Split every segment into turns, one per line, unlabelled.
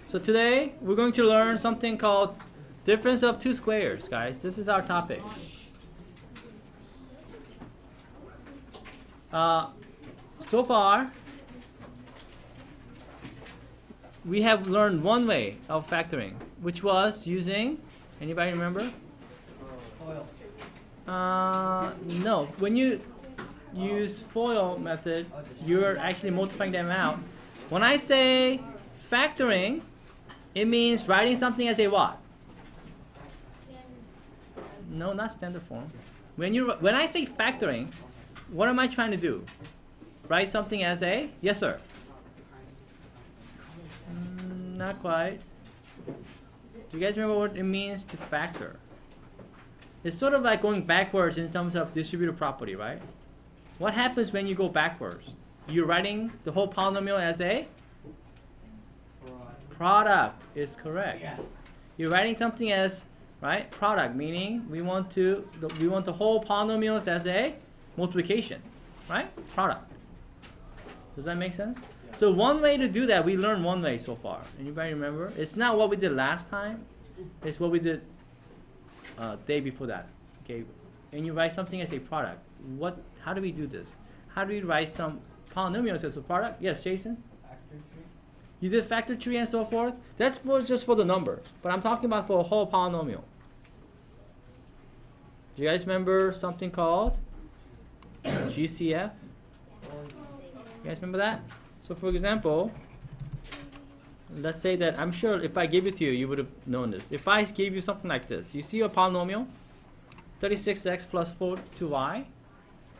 So today we're going to learn something called difference of two squares, guys. This is our topic. So far, we have learned one way of factoring, which was using, anybody remember? No. When you use FOIL method, you're actually multiplying them out. When I say factoring, it means writing something as a what? No, not standard form. When I say factoring, what am I trying to do? Write something as a, yes sir? Not quite. Do you guys remember what it means to factor? It's sort of like going backwards in terms of distributive property, right? What happens when you go backwards? You're writing the whole polynomial as a product. Is correct. Yes. You're writing something as, right, product, meaning we want the whole polynomials as a multiplication, right? Product. Does that make sense? Yeah. So one way to do that, we learned one way so far. Anybody remember? It's not what we did last time. It's what we did day before that. Okay, and you write something as a product. How do we do this? How do we write some polynomials as a product? Yes, Jason? Factor tree. You did factor tree and so forth? That's just for the numbers. But I'm talking about for a whole polynomial. Do you guys remember something called GCF? You guys remember that? So for example, let's say that, I'm sure if I gave it to you, you would have known this. If I gave you something like this, you see a polynomial, 36x plus 42y,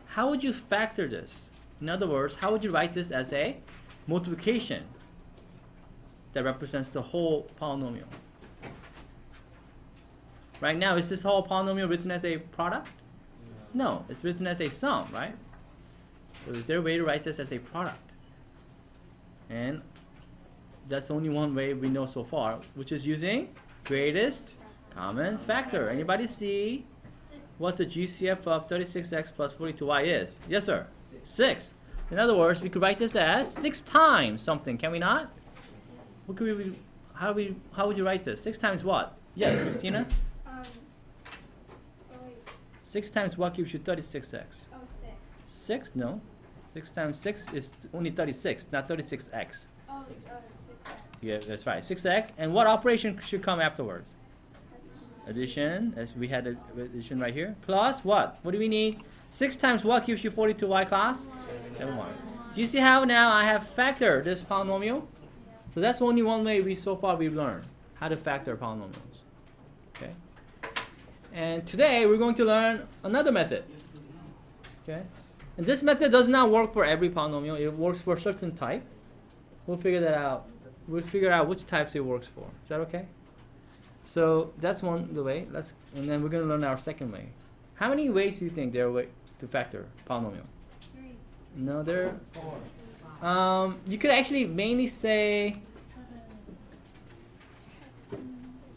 how would you factor this? In other words, how would you write this as a multiplication that represents the whole polynomial? Right now, is this whole polynomial written as a product? No, it's written as a sum, right? So is there a way to write this as a product? And that's only one way we know so far, which is using greatest common factor. Anybody see what the GCF of 36x plus 42y is? Yes, sir. 6. In other words, we could write this as 6 times something, can we not? What could we? How would you write this? 6 times what? Yes, Christina. 6 times what gives you 36x?
Oh, 6.
6? No. 6 times 6 is only 36, not 36x.
Oh, 6x.
Yeah, that's right. 6x. And what operation should come afterwards? Addition, as we had addition right here. Plus what? What do we need? 6 times what gives you 42y class? 71. Do you see how now I have factored this polynomial? So that's only one way so far we've learned how to factor polynomials. Okay. And today we're going to learn another method. Okay. And this method does not work for every polynomial. It works for a certain type. We'll figure that out. We'll figure out which types it works for. Is that okay? So that's the way. And then we're going to learn our second way. How many ways do you think there are to factor polynomial?
3.
No, there are 4. You could actually mainly say.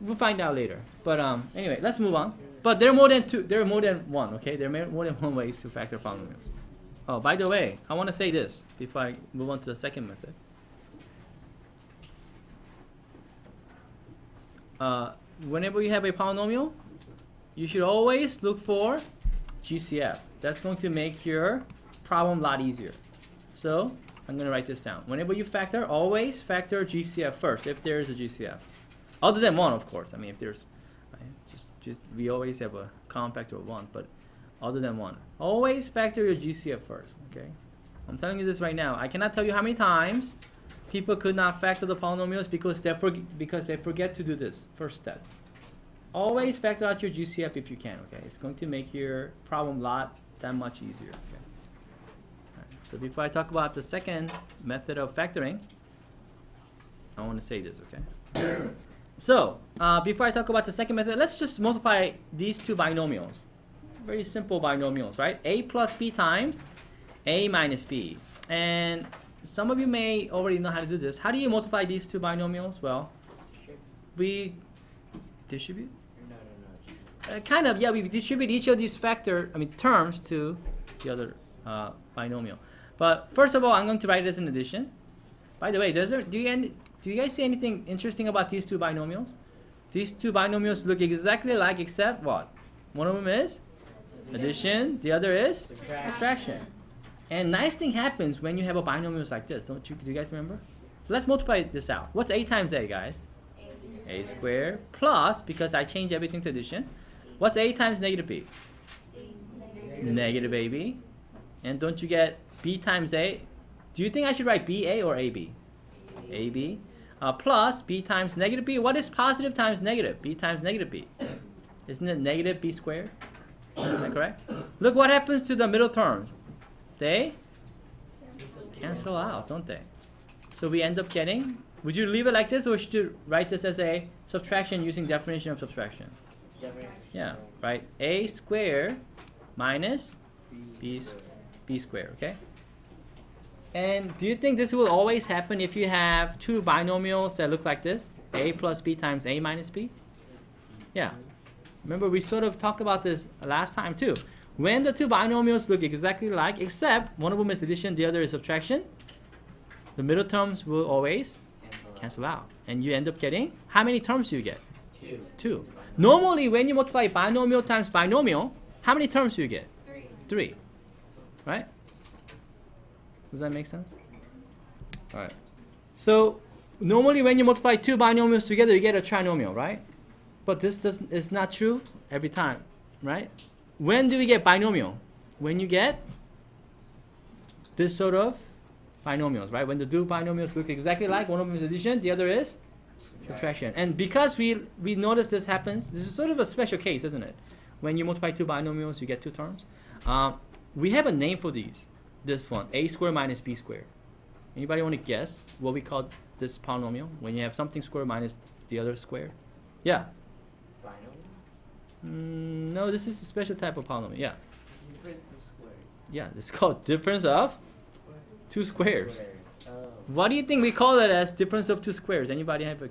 We'll find out later. But anyway, let's move on. But there are more than 2. There are more than one. Okay, there are more than one ways to factor polynomials. Oh, by the way, I want to say this before I move on to the second method. Whenever you have a polynomial, you should always look for GCF. That's going to make your problem a lot easier. So I'm going to write this down. Whenever you factor, always factor GCF first, if there is a GCF. Other than 1, of course. I mean, if there's, right, we always have a common factor of 1, but other than 1. Always factor your GCF first, okay? I'm telling you this right now. I cannot tell you how many times people could not factor the polynomials because they forget to do this first step. Always factor out your GCF if you can, okay? It's going to make your problem that much easier, okay? Right. So before I talk about the second method of factoring, I want to say this, okay? So before I talk about the second method, let's just multiply these two binomials. Very simple binomials, right? A plus b times a minus b. And some of you may already know how to do this. How do you multiply these two binomials? Well, we distribute? No. Kind of, yeah. We distribute each of these terms to the other binomial. But first of all, I'm going to write it as an addition. By the way, do you guys see anything interesting about these two binomials? These two binomials look exactly alike except what? One of them is addition, the other is subtraction. And nice thing happens when you have a binomials like this, don't you? Do you guys remember? So let's multiply this out. What's a times a, guys? A squared plus, because I changed everything to addition. What's a times negative b? Negative ab. And don't you get b times a? Do you think I should write ba or ab? Ab. Plus b times negative b. What is positive times negative? B times negative b. Isn't it negative b squared? Is that correct? Look what happens to the middle terms. They cancel out, don't they? So we end up getting, would you leave it like this or should you write this as a subtraction using definition of subtraction? Yeah, right. A squared minus b squared, okay? And do you think this will always happen if you have two binomials that look like this? A plus b times a minus b? Yeah. Remember, we sort of talked about this last time too. When the two binomials look exactly alike, except one of them is addition, the other is subtraction, the middle terms will always cancel out. And you end up getting, how many terms do you get? Two. Normally, when you multiply binomial times binomial, how many terms do you get? Three. Right? Does that make sense? All right. So normally when you multiply two binomials together, you get a trinomial, right? But this is not true every time, right? When do we get binomial? When you get this sort of binomials, right? When the two binomials look exactly like, one of them is addition, the other is subtraction. And because we notice this happens, this is sort of a special case, isn't it? When you multiply two binomials, you get two terms. We have a name for these. This one, a squared minus b squared. Anybody want to guess what we call this polynomial when you have something squared minus the other squared? Yeah. No, this is a special type of polynomial. Yeah.
Difference of squares.
Yeah, it's called difference of two squares. What do you think we call it as difference of two squares? Anybody have a?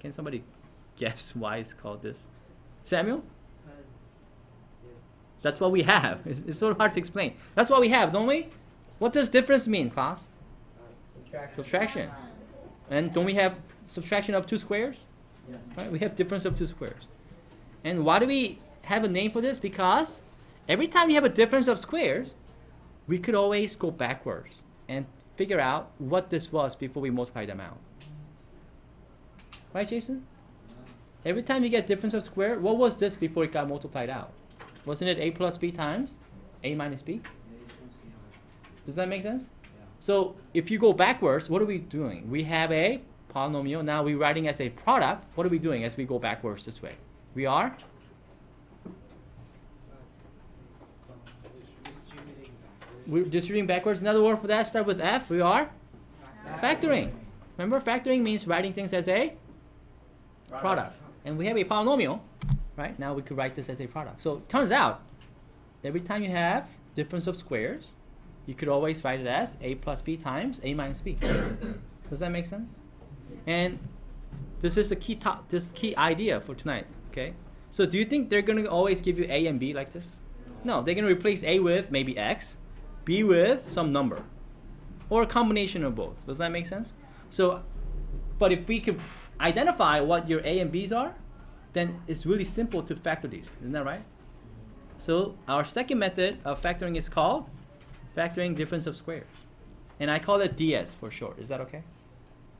Can somebody guess why it's called this? Samuel? That's what we have. It's sort of hard to explain. That's what we have, don't we? What does difference mean, class? Subtraction. And don't we have subtraction of two squares?
Yeah.
Right? We have difference of two squares. And why do we have a name for this? Because every time you have a difference of squares, we could always go backwards and figure out what this was before we multiply them out. Right, Jason? Every time you get difference of square, what was this before it got multiplied out? Wasn't it a plus b times a minus b? Does that make sense? Yeah. So if you go backwards, what are we doing? We have a polynomial. Now we're writing as a product. What are we doing as we go backwards this way? We are distributing backwards. Another word for that, start with F. We are factoring. Remember, factoring means writing things as a product. And we have a polynomial. Right? Now we could write this as a product. So it turns out, every time you have difference of squares, you could always write it as a plus b times a minus b. Does that make sense? And this is the key idea for tonight. Okay. So do you think they're going to always give you a and b like this? No, they're going to replace a with maybe x, b with some number, or a combination of both. Does that make sense? So, but if we could identify what your a and b's are, then it's really simple to factor these. Isn't that right? So our second method of factoring is called factoring difference of squares. And I call it ds for short. Is that okay?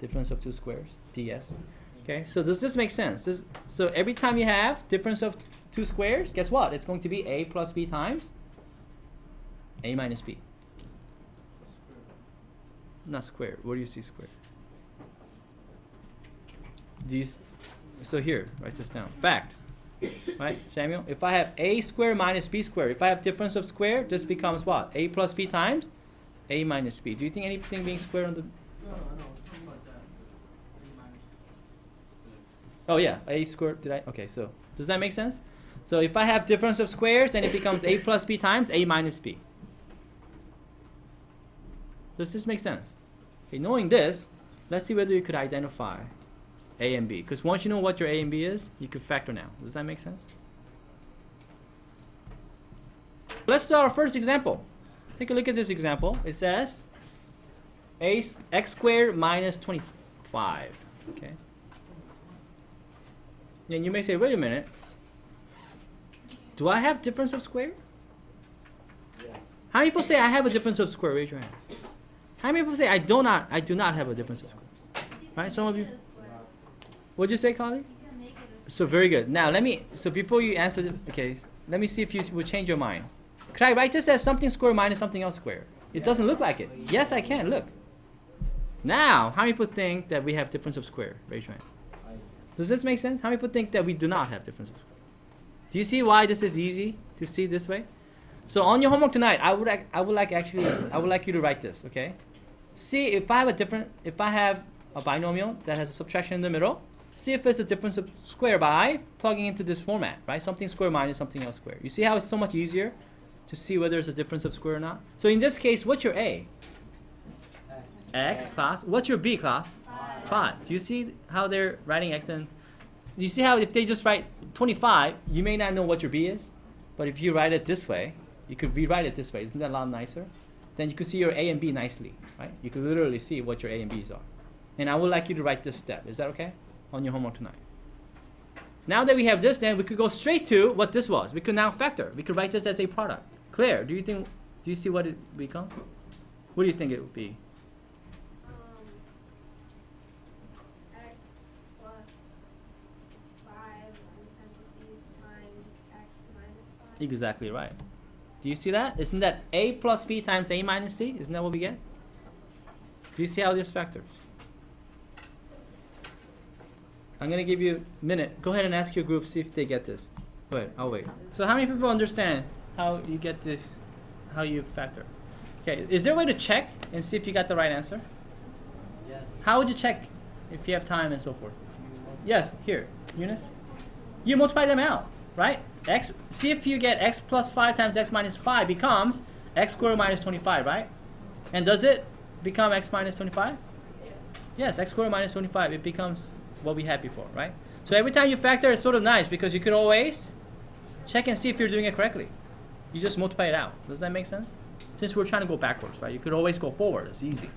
Difference of two squares, ds. Okay, so does this make sense? So every time you have difference of two squares, guess what? It's going to be a plus b times a minus b. Not square. Where do you see square? So here, write this down. Fact. Right, Samuel? If I have a squared minus b squared, if I have difference of square, this becomes what? A plus b times a minus b. Do you think anything being squared on the...
No, something like that. A minus.
Oh yeah, a squared, did I? Okay, so does that make sense? So if I have difference of squares, then it becomes a plus b times a minus b. Does this make sense? Okay, knowing this, let's see whether you could identify a and b. Because once you know what your a and b is, you could factor now. Does that make sense? Let's do our first example. Take a look at this example. It says x squared minus 25. Okay. And you may say, wait a minute. Do I have difference of square?
Yes.
How many people say I have a difference of square? Raise your hand. How many people say I do not have a difference of square? Right? Some of you. What'd you say, Carly? So very good. Now so before you answer this, okay, let me see if you will change your mind. Could I write this as something square minus something else square? It doesn't look like it. Yes, I can. Look. Now, how many people think that we have difference of square? Raise your hand. Does this make sense? How many people think that we do not have difference of square? Do you see why this is easy to see this way? So on your homework tonight, I would like you to write this, okay? See if I have a binomial that has a subtraction in the middle, see if it's a difference of square by plugging into this format, right? Something square minus something else square. You see how it's so much easier to see whether it's a difference of square or not? So in this case, what's your A? X class. What's your B class? 5. Do you see how they're writing X and do you see how if they just write 25, you may not know what your B is, but if you write it this way, you could rewrite it this way. Isn't that a lot nicer? Then you could see your A and B nicely, right? You could literally see what your A and B's are. And I would like you to write this step. Is that okay? On your homework tonight. Now that we have this, then we could go straight to what this was. We could now factor. We could write this as a product. Claire, do you see what it becomes? What do you think it would be?
X plus 5 in parentheses times X minus 5.
Exactly right. Do you see that? Isn't that A plus B times A minus C? Isn't that what we get? Do you see how this factors? I'm going to give you a minute. Go ahead and ask your group, see if they get this. Wait, I'll wait. So how many people understand how you get this, how you factor? Okay, is there a way to check and see if you got the right answer?
Yes.
How would you check if you have time and so forth? Yes, here, Eunice. You multiply them out, right? X. See if you get X plus 5 times X minus 5 becomes X squared minus 25, right? And does it become X minus 25?
Yes.
Yes, X squared minus 25, it becomes what we had before, right? So every time you factor, it's sort of nice because you could always check and see if you're doing it correctly. You just multiply it out. Does that make sense? Since we're trying to go backwards, right? You could always go forward. It's easy.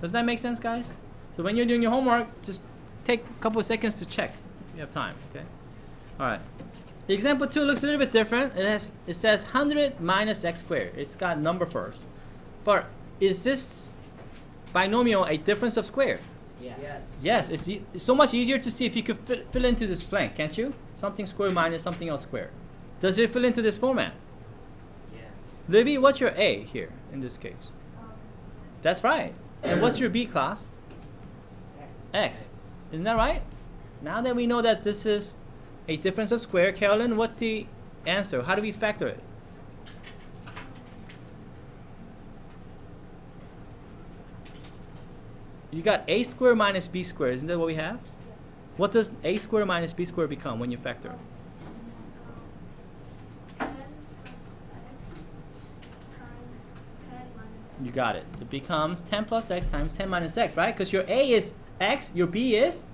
Does that make sense, guys? So when you're doing your homework, just take a couple of seconds to check if you have time, okay? All right. The example 2 looks a little bit different. It says 100 minus X squared. It's got number first. But is this binomial a difference of square?
Yeah.
Yes,
Yes.
it's so much easier to see if you could fill into this blank, can't you? Something square minus something else square. Does it fill into this format?
Yes.
Libby, what's your A here in this case? That's right. And what's your B class? X. Isn't that right? Now that we know that this is a difference of square, Carolyn, what's the answer? How do we factor it? You got A squared minus B squared. Isn't that what we have? What does A squared minus B squared become when you factor?
10 plus X times 10 minus X.
You got it. It becomes 10 plus X times 10 minus X, right? Because your A is X, your B is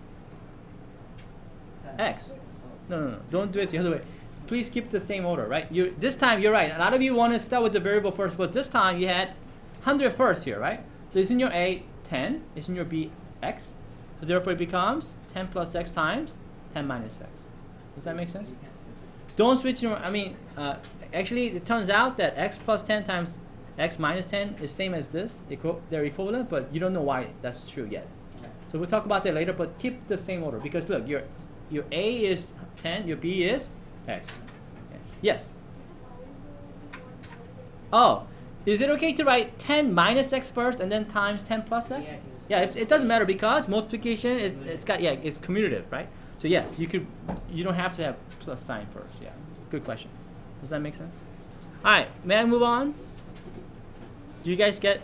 X. No. Don't do it the other way. Please keep the same order, right? This time, you're right. A lot of you want to start with the variable first, but this time you had 100 first here, right? So it's in your A, 10. It's in your B, X. So therefore, it becomes 10 plus X times 10 minus X. Does that make sense? Don't switch your, actually, it turns out that X plus 10 times X minus 10 is same as this. They're equivalent, but you don't know why that's true yet. So we'll talk about that later, but keep the same order because look, your A is 10, your B is X. Okay. Yes? Oh, is it okay to write 10 minus X first and then times 10 plus X? Yeah, it doesn't matter because multiplication it's commutative, right? So yes, you don't have to have plus sign first. Yeah, good question. Does that make sense? All right, may I move on? Do you guys get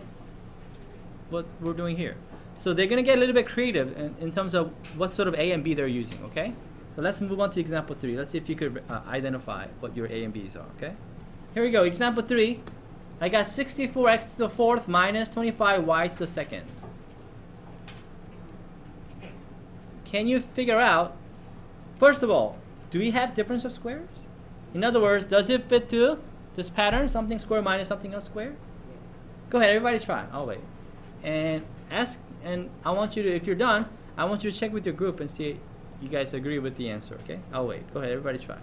what we're doing here? So they're gonna get a little bit creative in terms of what sort of A and B they're using. Okay, so let's move on to example 3. Let's see if you could identify what your A and B's are. Okay, here we go. Example 3. I got 64x to the 4th minus 25y to the 2nd. Can you figure out, first of all, do we have difference of squares? In other words, does it fit to this pattern, something square minus something else square? Go ahead, everybody try. I'll wait. And ask, and I want you to, if you're done, I want you to check with your group and see you guys agree with the answer, okay? I'll wait. Go ahead, everybody try.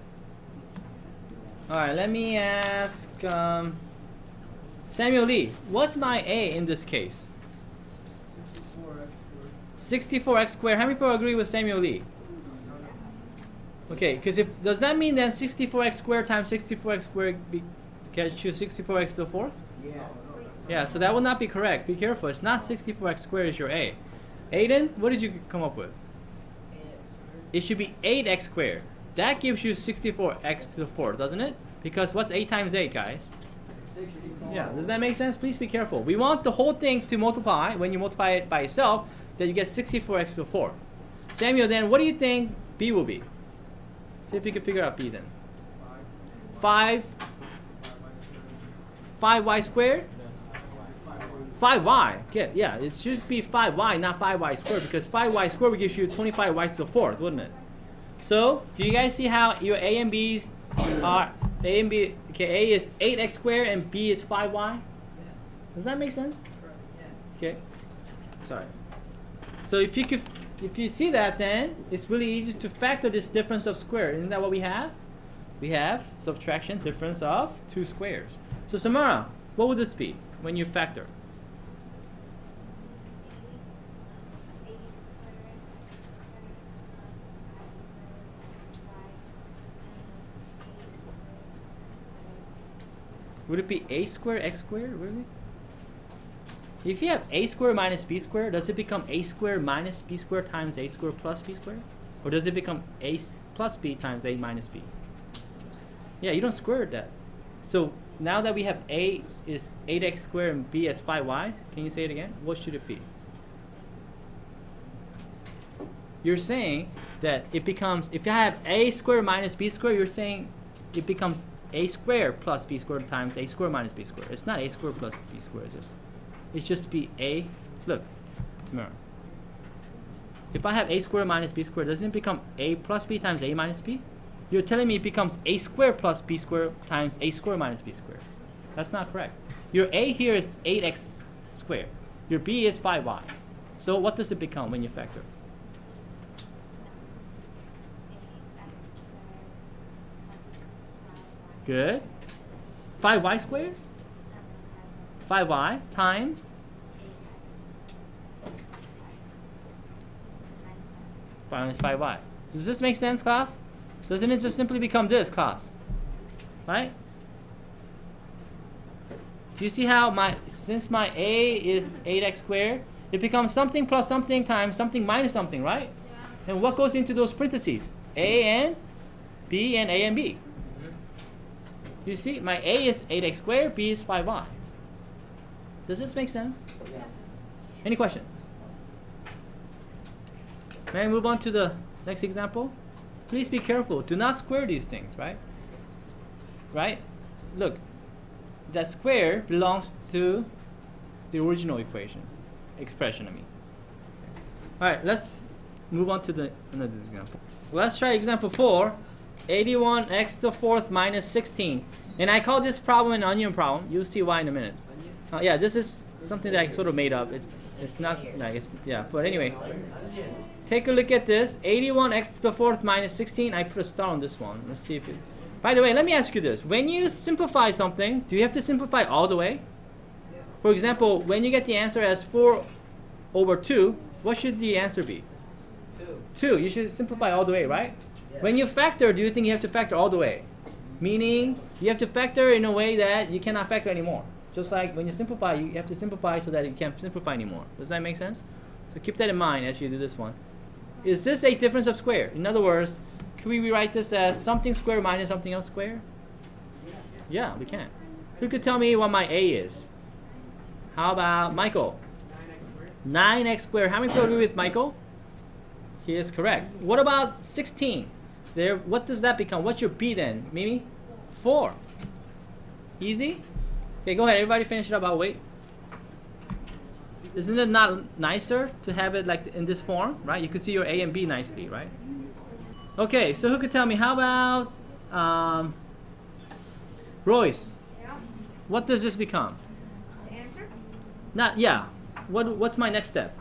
Alright, let me ask Samuel Lee, what's my A in this case? 64x squared. How many people agree with Samuel Lee? Okay, because does that mean then 64x squared times 64x squared gets you 64x to the fourth?
Yeah.
Yeah, so that will not be correct. Be careful. It's not 64x squared is your A. Aiden, what did you come up with? It should be 8x squared. That gives you 64x to the fourth, doesn't it? Because what's 8 times 8, guys?
64.
Yeah, does that make sense? Please be careful. We want the whole thing to multiply. When you multiply it by itself, then you get 64x to the fourth. Samuel, then what do you think B will be? See if you can figure out B then. 5y squared? 5y. Yeah, it should be 5y, not 5y squared, because 5y squared would give you 25y to the fourth, wouldn't it? So, do you guys see how your A and B are A and B? Okay, A is 8x squared and B is 5y. Does that make sense? Okay. Sorry. So if you see that, then it's really easy to factor this difference of square. Isn't that what we have? We have subtraction difference of two squares. So Samara, what would this be when you factor? Would it be a squared x squared, really? If you have a squared minus b squared, does it become a squared minus b squared times a squared plus b squared? Or does it become a plus b times a minus b? Yeah, you don't square that. So now that we have a is 8x squared and b is 5y, can you say it again? What should it be? You're saying that it becomes, if you have a squared minus b squared, you're saying it becomes a squared plus b squared times a squared minus b squared. It's not a squared plus b squared, is it? It's just be a, look, Samara. If I have a squared minus b squared, doesn't it become a plus b times a minus b? You're telling me it becomes a squared plus b squared times a squared minus b squared. That's not correct. Your a here is 8x squared. Your b is 5y. So what does it become when you factor? Good. 5y squared? 5y times minus 5y. Does this make sense, class? Doesn't it just simply become this, class? Right? Do you see how since my a is 8x squared, it becomes something plus something times something minus something, right? Yeah. And what goes into those parentheses? A and b and a and b. Do you see? My a is 8x squared, b is 5y. Does this make sense?
Yeah.
Any questions? May I move on to the next example? Please be careful. Do not square these things, right? Right? Look, that square belongs to the original expression, I mean. All right, let's move on to another example. Let's try example 4. 81x to the fourth minus 16. And I call this problem an onion problem. You'll see why in a minute. Yeah, this is something that I sort of made up. It's not like it's, yeah, but anyway. Take a look at this. 81x to the fourth minus 16. I put a star on this one. Let's see if it. By the way, let me ask you this. When you simplify something, do you have to simplify all the way? For example, when you get the answer as 4 over 2, what should the answer be? 2. You should simplify all the way, right? Yeah. When you factor, do you think you have to factor all the way? Meaning, you have to factor in a way that you cannot factor anymore. Just like when you simplify, you have to simplify so that you can't simplify anymore. Does that make sense? So keep that in mind as you do this one. Is this a difference of square? In other words, can we rewrite this as something square minus something else square? Yeah, we can. Who could tell me what my a is? How about Michael? 9x squared. How many people agree with Michael? He is correct. What about 16? There. What does that become? What's your b then? Mimi? 4. Easy? Okay, go ahead. Everybody finish it up. I'll wait. Isn't it not nicer to have it like in this form, right? You can see your a and b nicely, right? Okay, so who could tell me? How about Royce?
Yeah.
What does this become?
The answer?
Not yeah. What's my next step?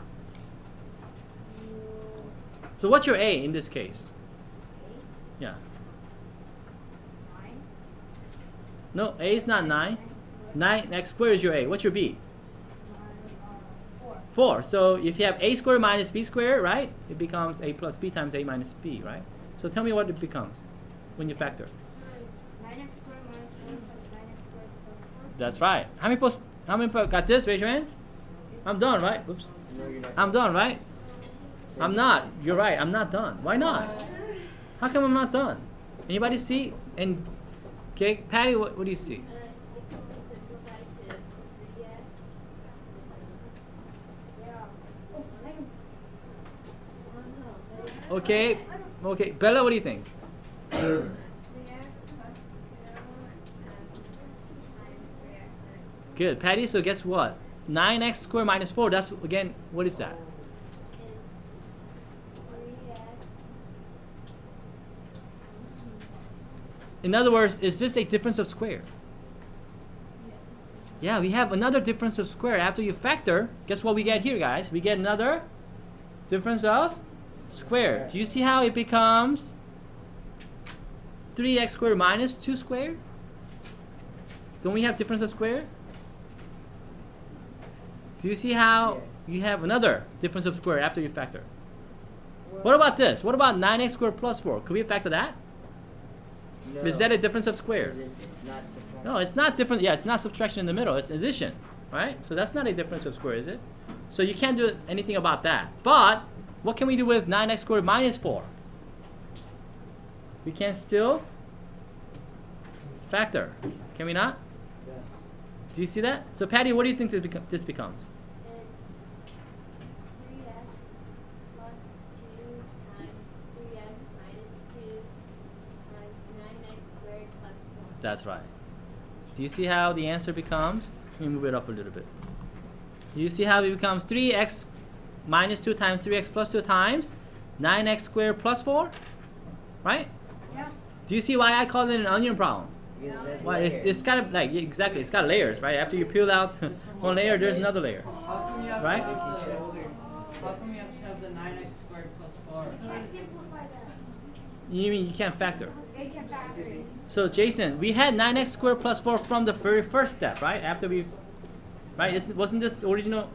So what's your A in this case? Yeah.
9.
No, A is not 9. 9x squared is your A. What's your B?
4.
4. So if you have A squared minus B squared, right? It becomes A plus B times A minus B, right? So tell me what it becomes when you factor.
9x squared minus 4 plus 9x squared plus 4.
That's right. How many people got this? Raise your hand. I'm done, right? Oops.
No, you're not.
I'm done, right? I'm not. You're right. I'm not done. Why not? How come I'm not done? Anybody see? And okay, Patty, what do you see?
If we simplify to 3x. Yeah. Oh, no.
Okay. Okay, Bella, what do you think?
3x plus 2 times 3x.
Good, Patty. So guess what? 9x squared minus 4. That's again. What is that? In other words, is this a difference of square? Yeah, we have another difference of square. After you factor, guess what we get here, guys? We get another difference of square. Do you see how it becomes 3x squared minus 2 squared? Don't we have difference of square? Do you see how you have another difference of square after you factor? What about this? What about 9x squared plus 4? Could we factor that?
No.
Is that a difference of square?
It's not subtraction.
No, it's not different. Yeah, it's not subtraction in the middle. It's addition, right? So that's not a difference of square, is it? So you can't do anything about that. But what can we do with 9x squared minus 4? We can still factor. Can we not?
Yeah.
Do you see that? So Patty, what do you think this becomes?
It's 3x plus 2 times 3x minus 2 times 9x squared plus 4.
That's right. Do you see how the answer becomes? Let me move it up a little bit. Do you see how it becomes 3x minus 2 times 3x plus 2 times 9x squared plus 4? Right?
Yeah.
Do you see why I call it an onion problem?
Because that's
Why? It's
layers.
kind of like, exactly, it's got layers, right? After you peel out one layer, there's another layer.
How come you have
Right?
to have the, how come you have to have the 9x squared plus 4?
I simplify that.
You mean you can't factor?
It can factor it.
So Jason, we had 9x squared plus 4 from the very first step, right? After we, right? Wasn't this original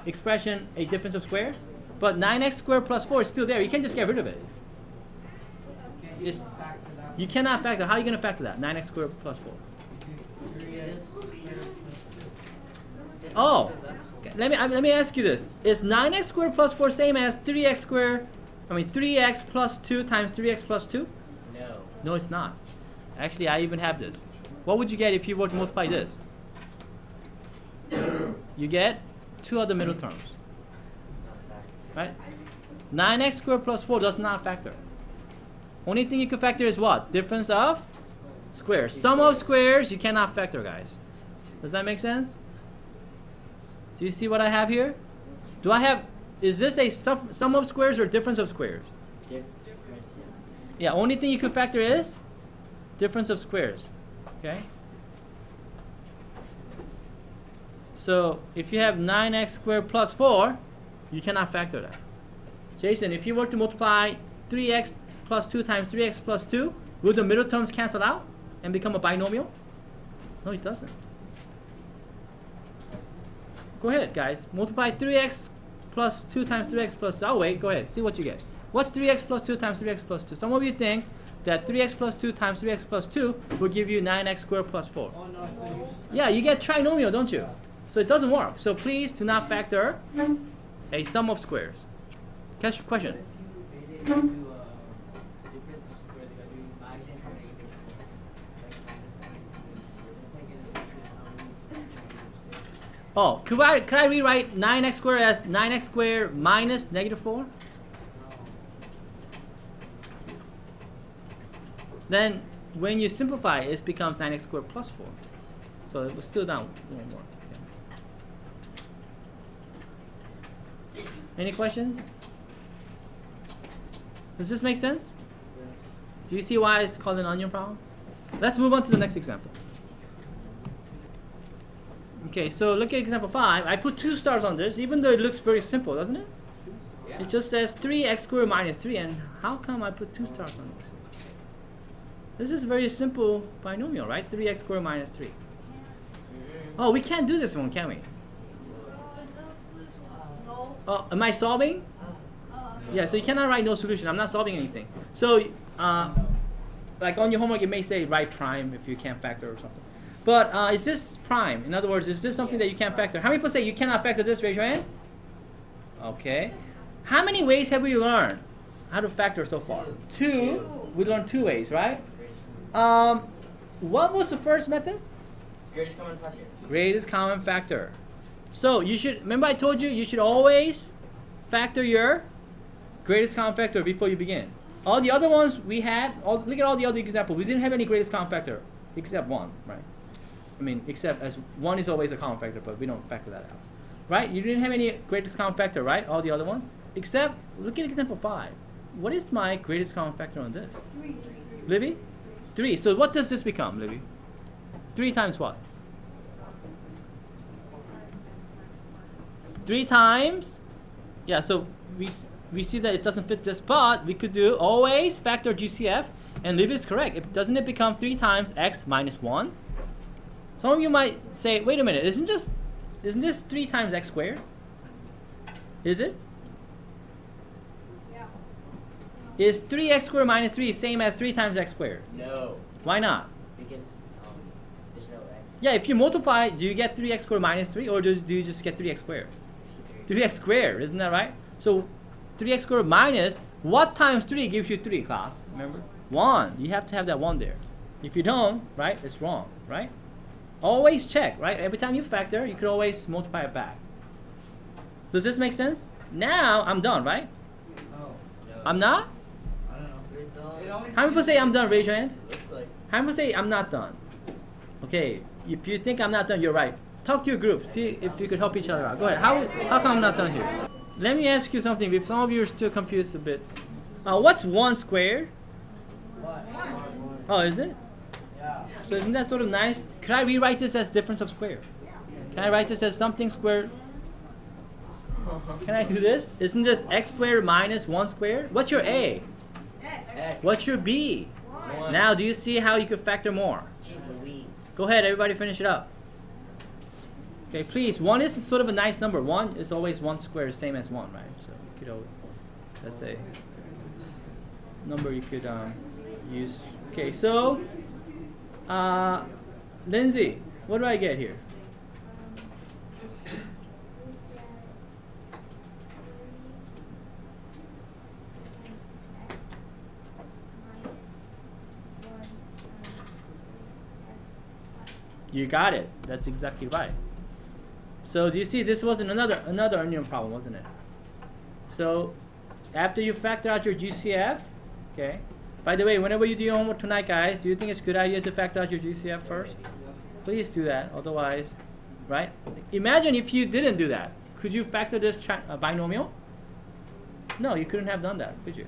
expression a difference of square? But 9x squared plus 4 is still there. You can't just get rid of it.
Can't you
It's-
factor that?
You cannot factor. How are you going to factor that? 9x squared plus 4.
3x squared plus 2.
Oh, okay, let me ask you this: is 9x squared plus 4 same as 3x squared? I mean 3x plus 2 times 3x plus 2?
No.
No, it's not. Actually, I even have this. What would you get if you were to multiply this? You get 2 other middle terms,
It's not a fact.
right? 9x squared plus 4 does not factor. Only thing you can factor is what? Difference of squares. Sum of squares you cannot factor, guys. Does that make sense? Do you see what I have here? Do I have, is this a sum of squares or difference of squares?
Difference.
Yeah, only thing you could factor is difference of squares. Okay? So if you have 9x squared plus 4, you cannot factor that. Jason, if you were to multiply 3x plus 2 times 3x plus 2, will the middle terms cancel out and become a binomial? No, it doesn't. Go ahead, guys. Multiply 3x plus 2 times 3x plus 2. Oh, wait. Go ahead. See what you get. What's 3x plus 2 times 3x plus 2? Some of you think that 3x plus 2 times 3x plus 2 will give you 9x squared plus 4.
Oh no, I thought you
Yeah, you get trinomial, don't you? So it doesn't work. So please do not factor a sum of squares. Question?
They didn't do difference of square, they gotta do minus or negative 4. Like minus the second addition,
Oh, could I rewrite 9x squared as 9x squared minus negative 4? Then when you simplify, it becomes 9x squared plus 4. So it was still down one more. Okay. Any questions? Does this make sense? Do you see why it's called an onion problem? Let's move on to the next example. Okay, so look at example 5. I put 2 stars on this, even though it looks very simple, doesn't it?
Yeah.
It just says 3x squared minus 3, and how come I put 2 stars on this? This is very simple binomial, right? 3x squared minus 3. Oh, we can't do this one, can we? Oh, am I solving? Yeah, so you cannot write no solution. I'm not solving anything. So, like on your homework, it may say write prime if you can't factor or something. But is this prime? In other words, is this something that you can't factor? How many people say you cannot factor this? Raise your hand. Okay. How many ways have we learned how to factor so far? 2. We learned 2 ways, right? What was the first method?
Greatest common factor.
Greatest common factor. So you should, remember I told you, you should always factor your greatest common factor before you begin. All the other ones we had, look at all the other examples. We didn't have any greatest common factor except 1, right? I mean, except as 1 is always a common factor, but we don't factor that out. Right? You didn't have any greatest common factor, right? All the other ones. Except, look at example 5. What is my greatest common factor on this?
3.
Libby? 3. So what does this become, Libby? 3 times what? 3 times? Yeah, so we see that it doesn't fit this, but we could do always factor GCF, and Libby is correct. Doesn't it become 3 times x minus 1? Some of you might say, wait a minute, isn't this 3 times x squared? Is it?
Yeah.
Is 3x squared minus 3 same as 3 times x squared?
No,
Why not?
because there's no x.
Yeah, if you multiply, do you get 3x squared minus 3, or do you just get 3x squared? 3x squared, isn't that right? So 3x squared minus, what times 3 gives you 3, class? Remember? 1. You have to have that 1 there. If you don't, right, it's wrong, right? Always check, right? Every time you factor, you could always multiply it back. Does this make sense? Now, I'm done, right?
No.
I'm not?
I don't know.
You're done.
It always
How many people say I'm done? Raise your hand.
Looks like.
How many people say I'm not done? Okay, if you think I'm not done, you're right. Talk to your group. See if you could help each other out. Go ahead. How come I'm not done here? Let me ask you something. If some of you are still confused a bit. What's 1 squared?
What?
Oh, is it?
Yeah.
So isn't that sort of nice? Could I rewrite this as difference of square? Can I write this as something squared? Can I do this? Isn't this x squared minus 1 squared? What's your A?
X.
What's your B?
1.
Now, do you see how you could factor more?
Jeez Louise.
Go ahead, everybody finish it up. Okay, please. 1 is sort of a nice number. 1 is always 1 squared, same as 1, right? So you could always, that's a number you could use. Okay, so Lindsay, what do I get here? You got it. That's exactly right. So do you see this was another onion problem, wasn't it? So after you factor out your GCF, okay. By the way, whenever you do your homework tonight, guys, do you think it's a good idea to factor out your GCF first? Please do that. Otherwise, right? Imagine if you didn't do that. Could you factor this binomial? No, you couldn't have done that, could you?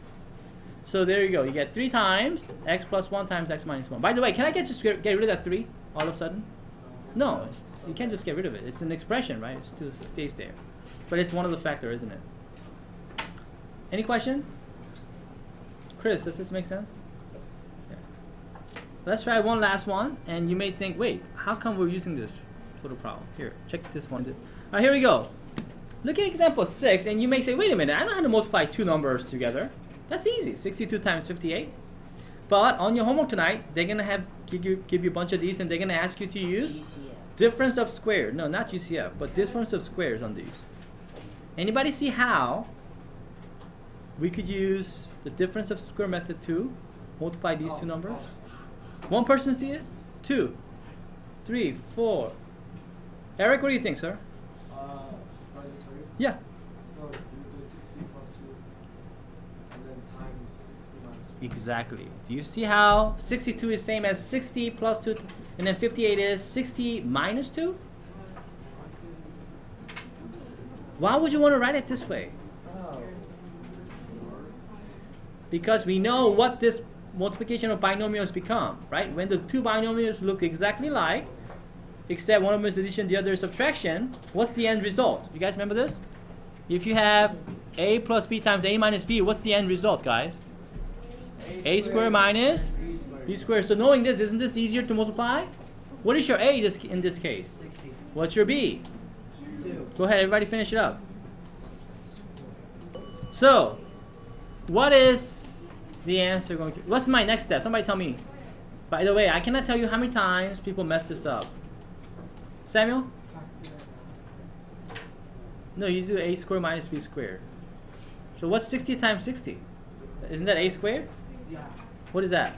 So there you go. You get 3 times x plus 1 times x minus 1. By the way, can I just get rid of that 3 all of a sudden? No, you can't just get rid of it. It's an expression, right? It still stays there. But it's one of the factors, isn't it? Any question? Chris, does this make sense? Yeah. Let's try one last one. And you may think, wait, how come we're using this sort of problem? Here, check this one. All right, here we go. Look at example 6, and you may say, wait a minute, I know how to multiply 2 numbers together. That's easy, 62 times 58. But on your homework tonight, they're going to give you a bunch of these, and they're going to ask you to use
GCF.
difference of squares. No, not GCF, but difference of squares on these. Anybody see how we could use the difference of square method to multiply these 2 numbers? One person see it? 2, 3, 4. Eric, what do you think, sir?
I just tell you.
Yeah.
So you do 60 plus 2 and then times 60 minus 2.
Exactly. Do you see how 62 is same as 60 plus 2, and then 58 is 60 minus 2? Why would you want to write it this way?
Oh.
Because we know what this multiplication of binomials become, right? When the 2 binomials look exactly alike, except one of them is addition, the other is subtraction, what's the end result? You guys remember this? If you have A plus B times A minus B. What's the end result, guys? A squared minus B squared. So knowing this, isn't this easier to multiply? What is your A in this case?
60.
What's your B?
2.
Go ahead, everybody finish it up. So, what is the answer going to... What's my next step? Somebody tell me. By the way, I cannot tell you how many times people mess this up. Samuel? No, you do A squared minus B squared. So what's 60 times 60? Isn't that A squared?
Yeah.
What is that?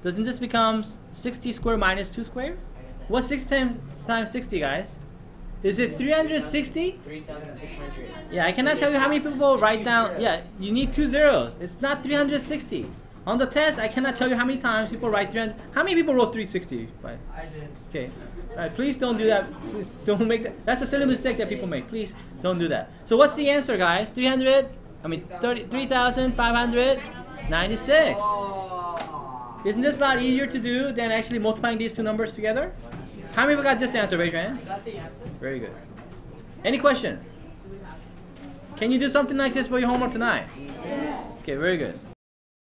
Doesn't this become 60 squared minus 2 squared? What's 6 times 60, guys? Is it 360?
3,600.
Yeah, I cannot tell you how many people write down. Yeah, you need 2 zeros. It's not 360. On the test, I cannot tell you how many times people write 300. How many people wrote 360? Right?
I did.
Okay. All right, please don't do that. Please don't make that. That's a silly mistake that people make. Please don't do that. So what's the answer, guys? 3,596.
Oh.
Isn't this a lot easier to do than actually multiplying these two numbers together? How many people got this answer? Raise your hand.
Got the answer?
Very good. Any questions? Can you do something like this for your homework tonight?
Yes.
Okay, very good.